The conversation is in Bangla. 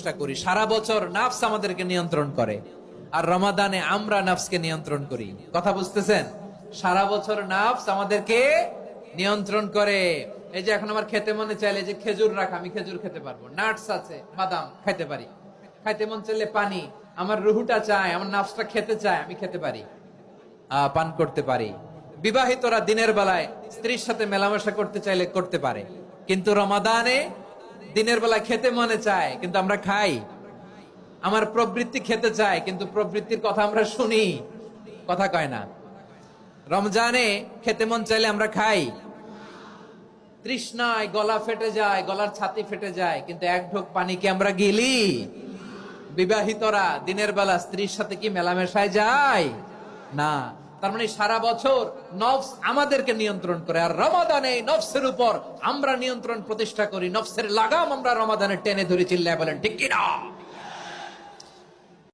প্রতিষ্ঠা করি। সারা বছর নাফস আমাদেরকে নিয়ন্ত্রণ করে, আর রমাদানে আমরা নাফসকে নিয়ন্ত্রণ করি। কথা বুঝতেছেন? সারা বছর নাফস আমাদেরকে নিয়ন্ত্রণ করে। এই যে এখন আমার খেতে মনে চাইলে যে খেজুর রাখ, আমি খেজুর খেতে পারবো, নাটস আছে, বাদাম খাইতে পারি। খাইতে মন চাইলে পানি, আমার রুহুটা চায়, আমার নাফসটা খেতে চায়, আমি খেতে পারি, পান করতে পারি। বিবাহিতরা দিনের বেলায় স্ত্রীর সাথে মেলামেশা করতে চাইলে করতে পারে, কিন্তু রমাদানে দিনের বেলায় খেতে মনে চায় কিন্তু আমরা খাই। আমার প্রবৃত্তি খেতে চায় কিন্তু প্রবৃত্তির কথা আমরা শুনি, কথা কয় না। রমজানে খেতে মন চাইলে আমরা খাই, তৃষ্ণায় গলা ফেটে যায়, গলার ছাতি ফেটে যায়, কিন্তু এক ঢোক পানি কি আমরা গিলি? বিবাহিতরা দিনের বেলা স্ত্রীর সাথে কি মেলামেশায় যায় না। তার মানে সারা বছর নফস আমাদেরকে নিয়ন্ত্রণ করে, আর রমাদানে নফসের উপর আমরা নিয়ন্ত্রণ প্রতিষ্ঠা করি। নফসের লাগাম আমরা রমাদানে টেনে ধরে, চিল্লায় বলেন ঠিক কিনা?